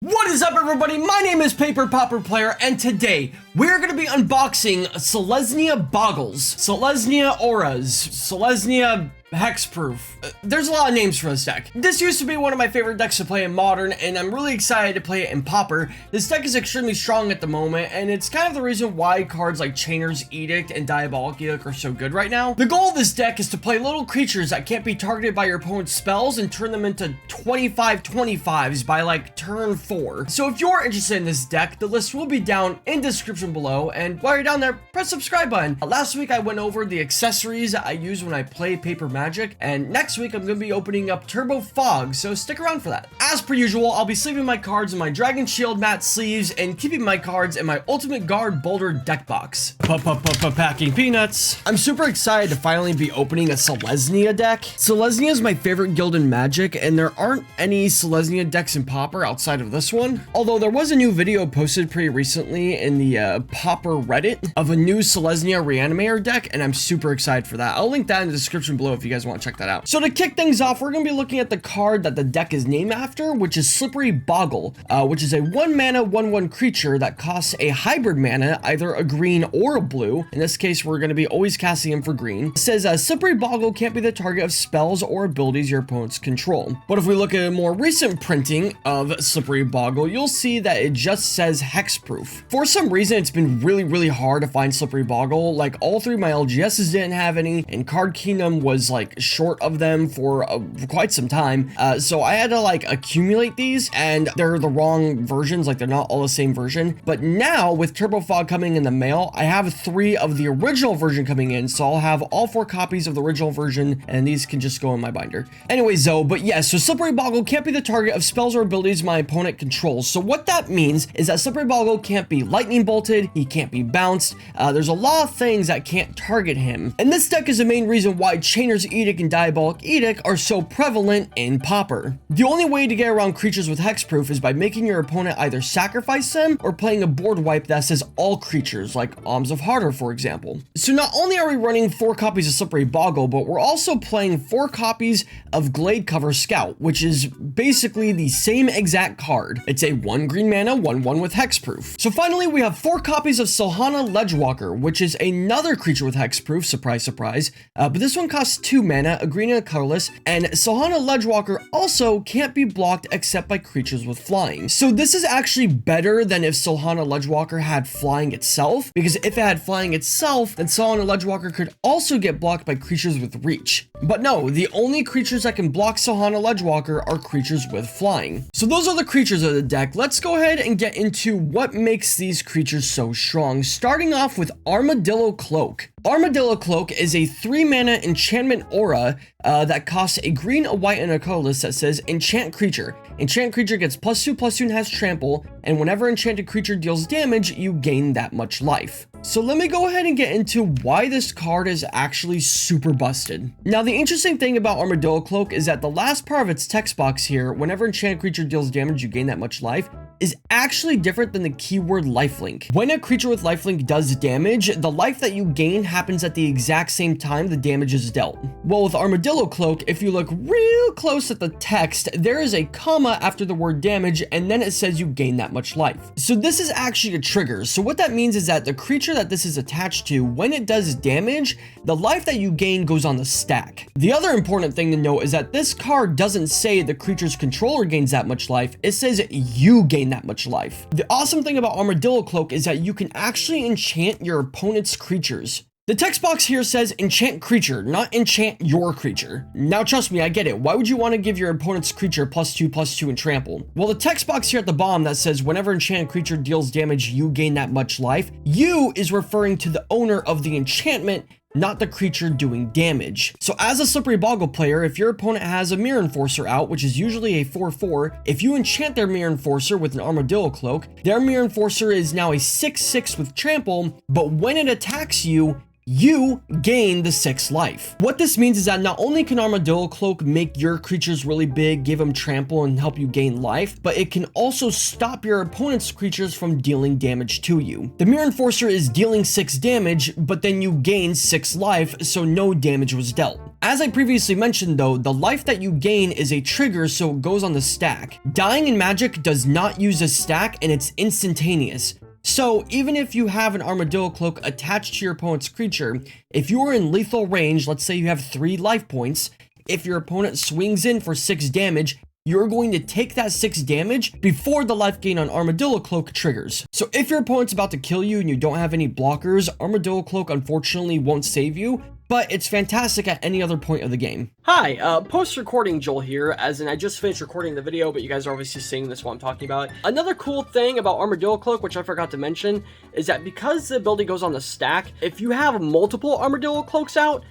What is up, everybody? My name is Pauper Player, and today we're going to be unboxing Selesnya Bogles, Selesnya Auras, Selesnya Hexproof. There's a lot of names for this deck. This used to be one of my favorite decks to play in Modern, and I'm really excited to play it in Pauper. This deck is extremely strong at the moment, and it's kind of the reason why cards like Chainer's Edict and Diabolic Edict are so good right now. The goal of this deck is to play little creatures that can't be targeted by your opponent's spells and turn them into 25/25s by like turn 4. So if you're interested in this deck, the list will be down in the description below, and while you're down there, press the subscribe button. Last week I went over the accessories that I use when I play Paper Magic, and next week I'm going to be opening up Turbo Fog, so stick around for that. As per usual, I'll be sleeving my cards in my Dragon Shield matte sleeves and keeping my cards in my Ultimate Guard Boulder deck box. Packing peanuts. I'm super excited to finally be opening a Selesnya deck. Selesnya is my favorite guild in Magic, and there aren't any Selesnya decks in Pauper outside of this one. Although there was a new video posted pretty recently in the Pauper Reddit of a new Selesnya Reanimator deck, and I'm super excited for that. I'll link that in the description below if you guys want to check that out. So to kick things off, we're going to be looking at the card that the deck is named after, which is Slippery Boggle, which is a 1-mana 1/1 creature that costs a hybrid mana, either a green or a blue. In this case, we're going to be always casting him for green. It says Slippery Boggle can't be the target of spells or abilities your opponents control. But if we look at a more recent printing of Slippery Boggle, you'll see that it just says Hexproof. For some reason, it's been really hard to find Slippery Boggle. Like, all three of my LGSs didn't have any, and Card Kingdom was like short of them for quite some time. So I had to like accumulate these, and they're the wrong versions, like they're not all the same version. But now with Turbo Fog coming in the mail, I have 3 of the original version coming in, so I'll have all 4 copies of the original version, and these can just go in my binder. Anyways though, but yes, so Slippery Boggle can't be the target of spells or abilities my opponent controls. So what that means is that Slippery Boggle can't be lightning bolted, he can't be bounced. There's a lot of things that can't target him. And this deck is the main reason why Chainer's Edict and Diabolic Edict are so prevalent in Pauper. The only way to get around creatures with Hexproof is by making your opponent either sacrifice them or playing a board wipe that says all creatures, like Arms of Harder, for example. So not only are we running 4 copies of Slippery Boggle, but we're also playing 4 copies of Gladecover Scout, which is basically the same exact card. It's a 1 green mana 1/1 with Hexproof. So finally, we have 4 copies of Selesnya Ledgewalker, which is another creature with Hexproof, surprise surprise, but this one costs 2 mana, a green and a colorless, and Selesnya Ledgewalker also can't be blocked except by creatures with flying. So this is actually better than if Selesnya Ledgewalker had flying itself, because if it had flying itself, then Selesnya Ledgewalker could also get blocked by creatures with reach. But no, the only creatures that can block Selesnya Ledgewalker are creatures with flying. So those are the creatures of the deck. Let's go ahead and get into what makes these creatures so strong, starting off with Armadillo Cloak. Armadillo Cloak is a 3-mana enchantment aura that costs a green, a white, and a colorless that says enchant creature. Enchant creature gets +2/+2 and has trample, and whenever enchanted creature deals damage, you gain that much life. So let me go ahead and get into why this card is actually super busted. Now, the interesting thing about Armadillo Cloak is that the last part of its text box here, whenever enchanted creature deals damage, you gain that much life, is actually different than the keyword lifelink. When a creature with lifelink does damage, the life that you gain happens at the exact same time the damage is dealt. Well, with Armadillo Cloak, if you look real close at the text, there is a comma after the word damage, and then it says you gain that much life. So this is actually a trigger. So what that means is that the creature that this is attached to, when it does damage, the life that you gain goes on the stack. The other important thing to note is that this card doesn't say the creature's controller gains that much life, it says you gain that much life. The awesome thing about Armadillo Cloak is that you can actually enchant your opponent's creatures. The text box here says enchant creature, not enchant your creature. Now trust me, I get it. Why would you want to give your opponent's creature +2/+2 and trample? Well, the text box here at the bottom that says whenever enchanted creature deals damage, you gain that much life. You is referring to the owner of the enchantment, not the creature doing damage. So as a Slippery Boggle player, if your opponent has a Mirror Enforcer out, which is usually a 4/4, if you enchant their Mirror Enforcer with an Armadillo Cloak, their Mirror Enforcer is now a 6/6 with trample, but when it attacks you, you gain the 6 life. What this means is that not only can Armadillo Cloak make your creatures really big, give them trample, and help you gain life, but it can also stop your opponent's creatures from dealing damage to you. The Mirror Enforcer is dealing 6 damage, but then you gain 6 life, so no damage was dealt. As I previously mentioned though, the life that you gain is a trigger, so it goes on the stack. Dying in Magic does not use a stack and it's instantaneous. So even if you have an Armadillo Cloak attached to your opponent's creature, if you are in lethal range, let's say you have 3 life points, if your opponent swings in for 6 damage, you're going to take that 6 damage before the life gain on Armadillo Cloak triggers. So if your opponent's about to kill you and you don't have any blockers, Armadillo Cloak unfortunately won't save you, but it's fantastic at any other point of the game. Hi, post-recording Joel here, as in I just finished recording the video, but you guys are obviously seeing this while I'm talking about it. Another cool thing about Armadillo Cloak, which I forgot to mention, is that because the ability goes on the stack, if you have multiple Armadillo Cloaks out,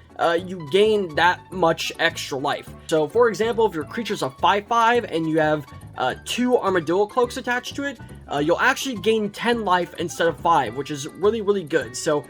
you gain that much extra life. So for example, if your creature's a 5/5 and you have 2 Armadillo Cloaks attached to it, you'll actually gain 10 life instead of 5, which is really, really good. So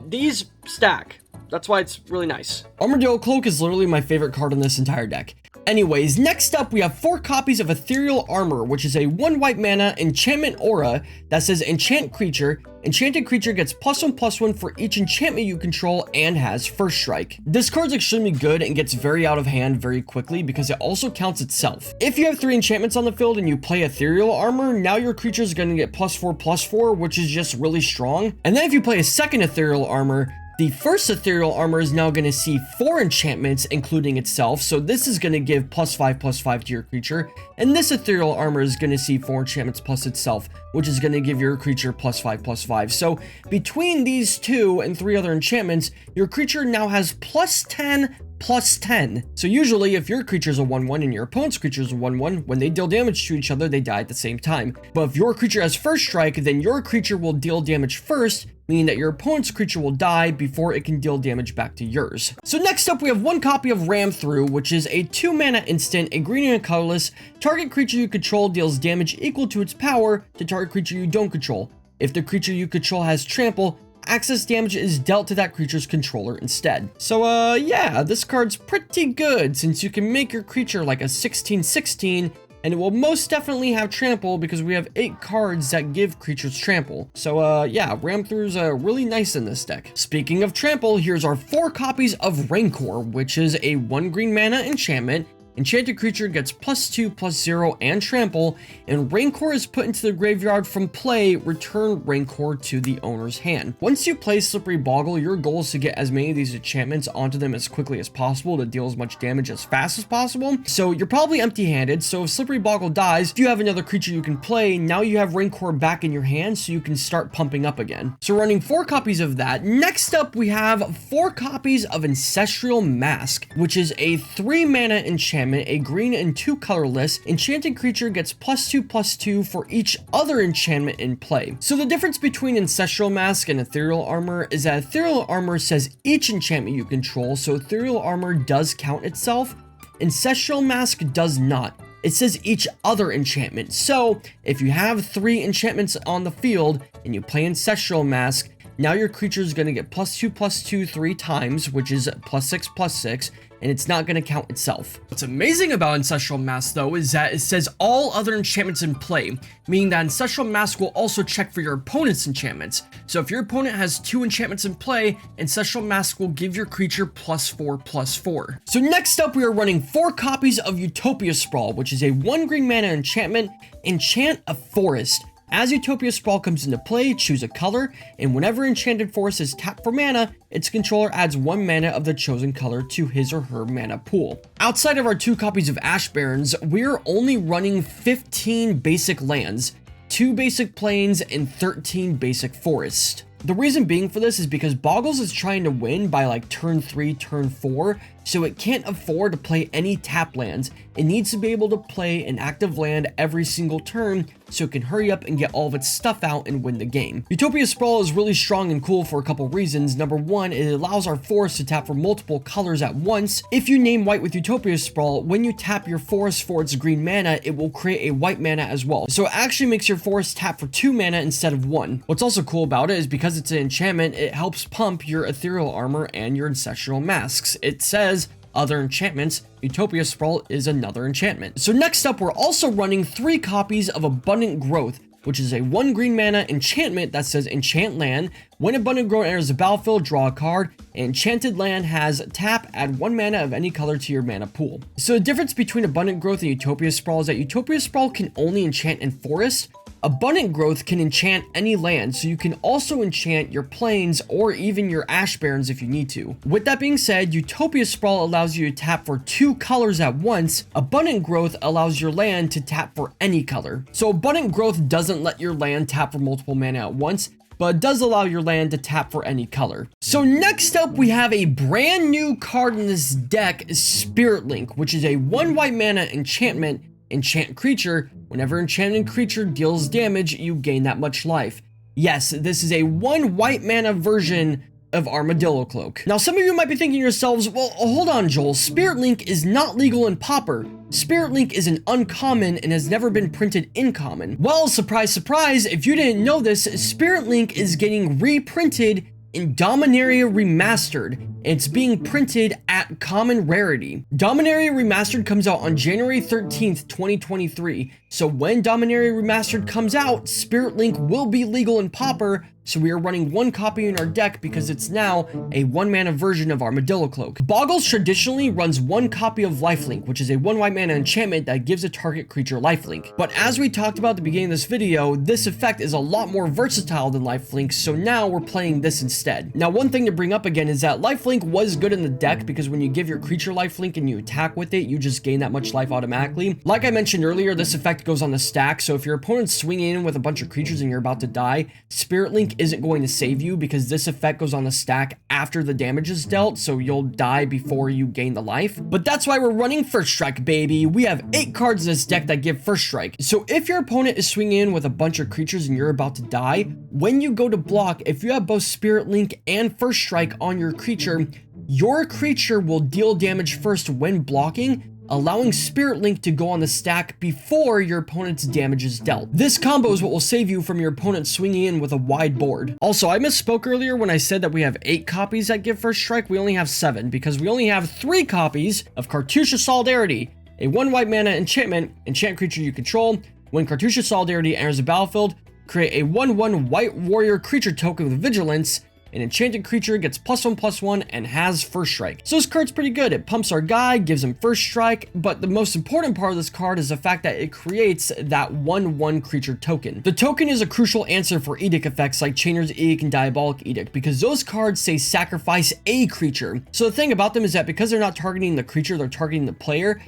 these stack. That's why it's really nice. Armadillo Cloak is literally my favorite card in this entire deck. Anyways, next up we have 4 copies of Ethereal Armor, which is a 1 white mana enchantment aura that says enchant creature. Enchanted creature gets +1/+1 for each enchantment you control and has first strike. This card's extremely good and gets very out of hand very quickly because it also counts itself. If you have 3 enchantments on the field and you play Ethereal Armor, now your creature is going to get +4/+4, which is just really strong. And then if you play a second Ethereal Armor, the first Ethereal Armor is now going to see 4 enchantments, including itself, so this is going to give +5/+5 to your creature, and this Ethereal Armor is going to see 4 enchantments plus itself, which is going to give your creature +5/+5. So between these 2 and 3 other enchantments, your creature now has +10/+10. So usually if your creature is a 1/1 and your opponent's creature is a 1/1, when they deal damage to each other, they die at the same time. But if your creature has first strike, then your creature will deal damage first, meaning that your opponent's creature will die before it can deal damage back to yours. So next up we have 1 copy of Ram Through, which is a 2 mana instant, a green and colorless. Target creature you control deals damage equal to its power to target creature you don't control. If the creature you control has trample, access damage is dealt to that creature's controller instead. So yeah, this card's pretty good since you can make your creature like a 16/16, and it will most definitely have trample because we have 8 cards that give creatures trample. So yeah, Ram Through's really nice in this deck. Speaking of trample, here's our 4 copies of Rancor, which is a 1 green mana enchantment. Enchanted creature gets +2/+0 and trample, and Rancor is put into the graveyard from play. Return Rancor to the owner's hand. Once you play Slippery Boggle, your goal is to get as many of these enchantments onto them as quickly as possible to deal as much damage as fast as possible. So you're probably empty-handed, so if Slippery Boggle dies, if you have another creature you can play, now you have Rancor back in your hand so you can start pumping up again. So running 4 copies of that. Next up, we have 4 copies of Ancestral Mask, which is a 3 mana enchantment, a green and 2 colorless. Enchanted creature gets +2/+2 for each other enchantment in play. So the difference between Ancestral Mask and Ethereal Armor is that Ethereal Armor says each enchantment you control, so Ethereal Armor does count itself. Ancestral Mask does not. It says each other enchantment. So if you have 3 enchantments on the field and you play Ancestral Mask, now your creature is going to get +2/+2 3 times, which is +6/+6, and it's not going to count itself. What's amazing about Ancestral Mask though is that it says all other enchantments in play, meaning that Ancestral Mask will also check for your opponent's enchantments. So if your opponent has 2 enchantments in play, Ancestral Mask will give your creature +4/+4. So next up we are running 4 copies of Utopia Sprawl, which is a 1 green mana enchantment. Enchant a forest. As Utopia Sprawl comes into play, choose a color, and whenever Enchanted Forest is tapped for mana, its controller adds 1 mana of the chosen color to his or her mana pool. Outside of our 2 copies of Ash Barrens, we're only running 15 basic lands, 2 basic plains, and 13 basic forests. The reason being for this is because Bogles is trying to win by like turn 3, turn 4, so it can't afford to play any tap lands. It needs to be able to play an active land every single turn so it can hurry up and get all of its stuff out and win the game. Utopia Sprawl is really strong and cool for a couple reasons. Number 1, it allows our forest to tap for multiple colors at once. If you name white with Utopia Sprawl, when you tap your forest for its green mana, it will create a white mana as well. So it actually makes your forest tap for 2 mana instead of 1. What's also cool about it is because it's an enchantment, it helps pump your Ethereal Armor and your Ancestral Masks. It says other enchantments. Utopia Sprawl is another enchantment. So next up, we're also running 3 copies of Abundant Growth, which is a 1 green mana enchantment that says enchant land. When Abundant Growth enters the battlefield, draw a card. Enchanted land has tap, add 1 mana of any color to your mana pool. So the difference between Abundant Growth and Utopia Sprawl is that Utopia Sprawl can only enchant in forest. Abundant Growth can enchant any land, so you can also enchant your plains or even your ash barrens if you need to. With that being said, Utopia Sprawl allows you to tap for 2 colors at once. Abundant Growth allows your land to tap for any color. So Abundant Growth doesn't let your land tap for multiple mana at once, but it does allow your land to tap for any color. So next up, we have a brand new card in this deck, Spirit Link, which is a 1 white mana enchantment. Enchant creature. Whenever enchanted creature deals damage, you gain that much life. Yes, this is a 1 white mana version of Armadillo Cloak. Now, some of you might be thinking to yourselves, well, hold on, Joel. Spirit Link is not legal in Pauper. Spirit Link is an uncommon and has never been printed in common. Well, surprise, surprise, if you didn't know this, Spirit Link is getting reprinted in Dominaria Remastered. It's being printed at common rarity. Dominaria Remastered comes out on January 13th, 2023. So when Dominaria Remastered comes out, Spirit Link will be legal in Pauper. So we are running 1 copy in our deck because it's now a 1 mana version of Armadillo Cloak. Bogles traditionally runs 1 copy of Lifelink, which is a 1 white mana enchantment that gives a target creature lifelink. But as we talked about at the beginning of this video, this effect is a lot more versatile than Lifelink, so now we're playing this instead. Now, one thing to bring up again is that Lifelink was good in the deck because when you give your creature lifelink and you attack with it, you just gain that much life automatically. Like I mentioned earlier, this effect goes on the stack, so if your opponent's swinging in with a bunch of creatures and you're about to die, Spirit Link isn't going to save you because this effect goes on the stack after the damage is dealt, so you'll die before you gain the life. But that's why we're running First Strike, baby. We have 8 cards in this deck that give First Strike. So if your opponent is swinging in with a bunch of creatures and you're about to die, when you go to block, if you have both Spirit Link and First Strike on your creature will deal damage first when blocking, allowing Spirit Link to go on the stack before your opponent's damage is dealt. This combo is what will save you from your opponent swinging in with a wide board. Also, I misspoke earlier when I said that we have 8 copies that give First Strike. We only have 7 because we only have 3 copies of Cartouche of Solidarity, a 1 white mana enchantment, enchant creature you control. When Cartouche of Solidarity enters the battlefield, create a 1/1 white warrior creature token with vigilance. An enchanted creature gets +1/+1 and has First Strike. So this card's pretty good. It pumps our guy, gives him First Strike, but the most important part of this card is the fact that it creates that 1/1 creature token. The token is a crucial answer for edict effects like Chainer's Edict and Diabolic Edict because those cards say sacrifice a creature. So the thing about them is that because they're not targeting the creature, they're targeting the player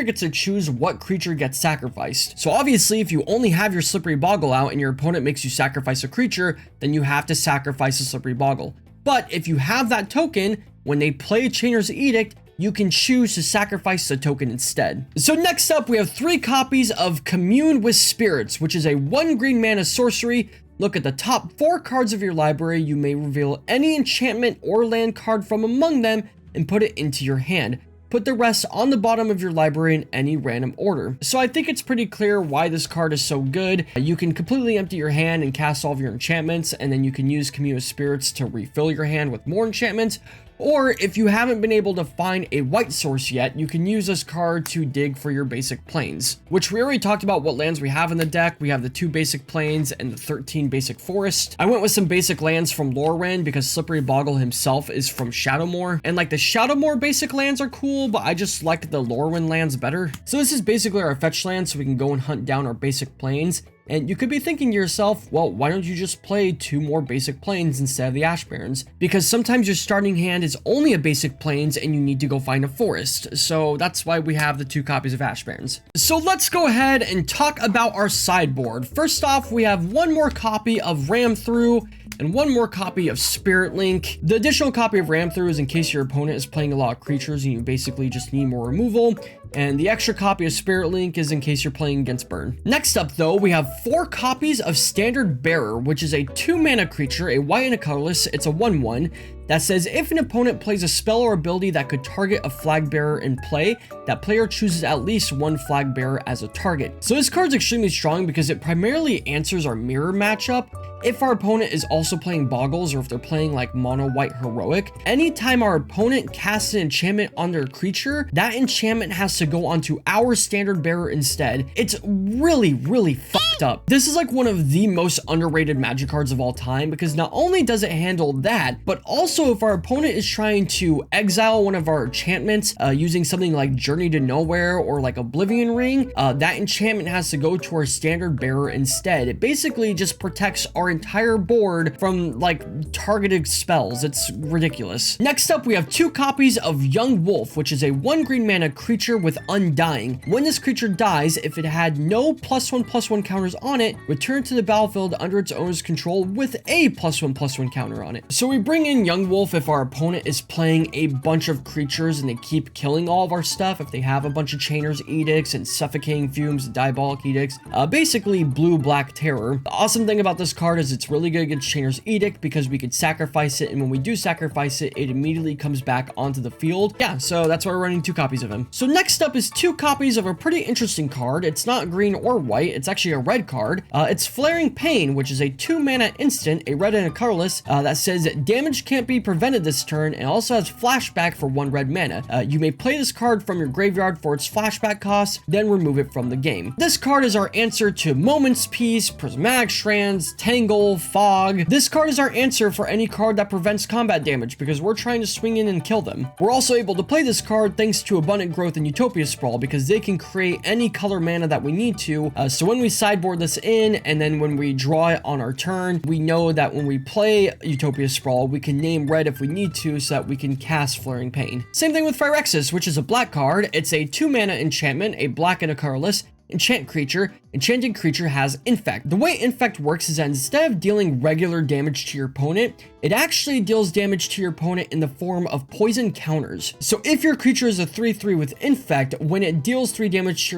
gets to choose what creature gets sacrificed. So obviously, if you only have your Slippery Boggle out and your opponent makes you sacrifice a creature, then you have to sacrifice a Slippery Boggle. But if you have that token, when they play Chainer's Edict, you can choose to sacrifice the token instead. So next up, we have 3 copies of Commune with Spirits, which is a 1 green mana sorcery. Look at the top 4 cards of your library. You may reveal any enchantment or land card from among them and put it into your hand. Put the rest on the bottom of your library in any random order. So I think it's pretty clear why this card is so good. You can completely empty your hand and cast all of your enchantments, and then you can use Commune with Spirits to refill your hand with more enchantments. Or if you haven't been able to find a white source yet, you can use this card to dig for your basic plains, which we already talked about what lands we have in the deck. We have the 2 basic plains and the 13 basic forest. I went with some basic lands from Lorwyn because Slippery Boggle himself is from Shadowmoor. And like the Shadowmoor basic lands are cool, but I just like the Lorwyn lands better. So this is basically our fetch land so we can go and hunt down our basic plains. And you could be thinking to yourself, well, why don't you just play 2 more basic plains instead of the Ash Barrens? Because sometimes your starting hand is only a basic plains and you need to go find a forest. So that's why we have the 2 copies of Ash Barrens. So let's go ahead and talk about our sideboard. First off, we have 1 more copy of Ram Through and 1 more copy of Spirit Link. The additional copy of Ram Through is in case your opponent is playing a lot of creatures and you basically just need more removal. And the extra copy of Spirit Link is in case you're playing against burn. Next up though, we have 4 copies of Standard Bearer, which is a 2 mana creature, a white and a colorless. It's a 1/1. that says if an opponent plays a spell or ability that could target a flag bearer in play, that player chooses at least one flag bearer as a target. So this card's extremely strong because it primarily answers our mirror matchup. If our opponent is also playing Bogles, or if they're playing like mono white heroic, anytime our opponent casts an enchantment on their creature, that enchantment has to go onto our standard bearer instead. It's really fucked up. This is like one of the most underrated Magic cards of all time, because not only does it handle that, but also if our opponent is trying to exile one of our enchantments using something like Journey to Nowhere or like Oblivion Ring, that enchantment has to go to our standard bearer instead. It basically just protects our entire board from like targeted spells. It's ridiculous. Next up, we have 2 copies of Young Wolf, which is a 1 green mana creature with Undying. When this creature dies, if it had no +1/+1 counters on it, return to the battlefield under its owner's control with a +1/+1 counter on it. So we bring in Young Wolf if our opponent is playing a bunch of creatures and they keep killing all of our stuff. If they have a bunch of Chainer's Edicts and Suffocating Fumes, Diabolic Edicts, basically blue-black terror. The awesome thing about this card is it's really good against Chainer's Edict because we could sacrifice it, and when we do sacrifice it, it immediately comes back onto the field. Yeah, so that's why we're running 2 copies of him. So next up is 2 copies of a pretty interesting card. It's not green or white, it's actually a red card. It's Flaring Pain, which is a 2 mana instant, a red and a colorless, that says damage can't be prevented this turn, and also has flashback for 1 red mana. You may play this card from your graveyard for its flashback cost, then remove it from the game. This card is our answer to Moment's Peace, Prismatic Strands, Tangle, Fog. This card is our answer for any card that prevents combat damage because we're trying to swing in and kill them. We're also able to play this card thanks to Abundant Growth and Utopia Sprawl because they can create any color mana that we need to. So when we sideboard this in and then when we draw it on our turn, we know that when we play Utopia Sprawl, we can name red if we need to so that we can cast Flaring Pain. Same thing with Phyrexis, which is a black card. It's a 2 mana enchantment, a black and a colorless. Enchant creature. Enchanted creature has Infect. The way Infect works is that instead of dealing regular damage to your opponent, it actually deals damage to your opponent in the form of poison counters. So if your creature is a 3/3 with Infect, when it deals 3 damage to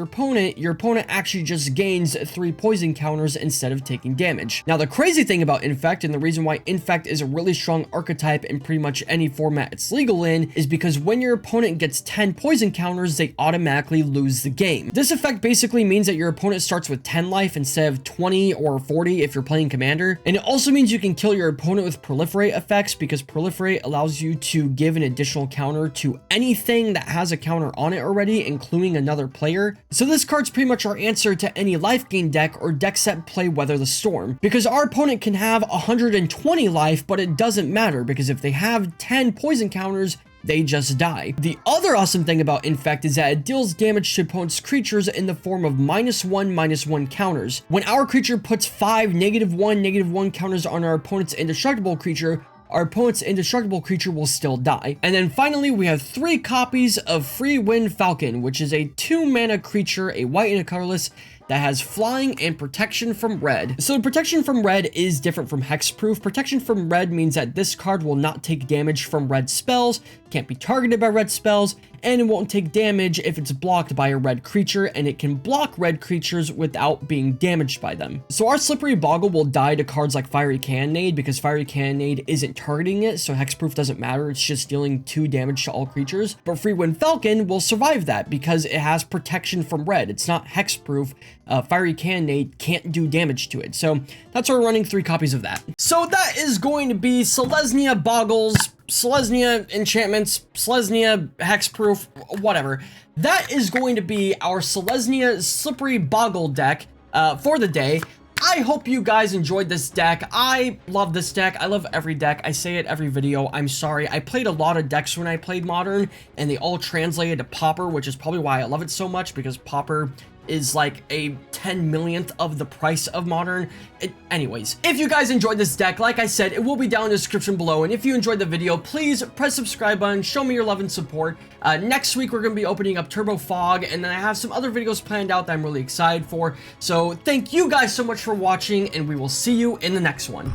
your opponent actually just gains 3 poison counters instead of taking damage. Now the crazy thing about Infect, and the reason why Infect is a really strong archetype in pretty much any format it's legal in, is because when your opponent gets 10 poison counters, they automatically lose the game. This effect basically means that your opponent starts with 10 life instead of 20 or 40 if you're playing Commander. And it also means you can kill your opponent with Proliferate effects because Proliferate allows you to give an additional counter to anything that has a counter on it already, including another player. So this card's pretty much our answer to any life gain deck or decks that play Weather the Storm, because our opponent can have 120 life, but it doesn't matter because if they have 10 poison counters, they just die. The other awesome thing about Infect is that it deals damage to opponent's creatures in the form of -1/-1 counters. When our creature puts 5 -1/-1 counters on our opponent's indestructible creature, our opponent's indestructible creature will still die. And then finally, we have 3 copies of Free Wind Falcon, which is a 2 mana creature, a white and a colorless, that has flying and protection from red. So the protection from red is different from hexproof. Protection from red means that this card will not take damage from red spells, can't be targeted by red spells, and it won't take damage if it's blocked by a red creature, and it can block red creatures without being damaged by them. So our Slippery Boggle will die to cards like Fiery Cannonade because Fiery Cannonade isn't targeting it, so hexproof doesn't matter, it's just dealing 2 damage to all creatures. But Free Wind Falcon will survive that because it has protection from red. It's not hexproof. Fiery Cannonade can't do damage to it. So that's why we're running 3 copies of that. So that is going to be Selesnya Bogles, Selesnya enchantments, Selesnya hexproof, whatever. That is going to be our Selesnya Slippery Boggle deck for the day. I hope you guys enjoyed this deck. I love this deck. I love every deck. I say it every video. I'm sorry. I played a lot of decks when I played Modern, and they all translated to Pauper, which is probably why I love it so much, because Pauper is like a 10 millionth of the price of Modern. Anyways, if you guys enjoyed this deck, like I said, it will be down in the description below. And if you enjoyed the video, please press subscribe button, show me your love and support. Next week, we're going to be opening up Turbo Fog, and then I have some other videos planned out that I'm really excited for. So thank you guys so much for watching, and we will see you in the next one.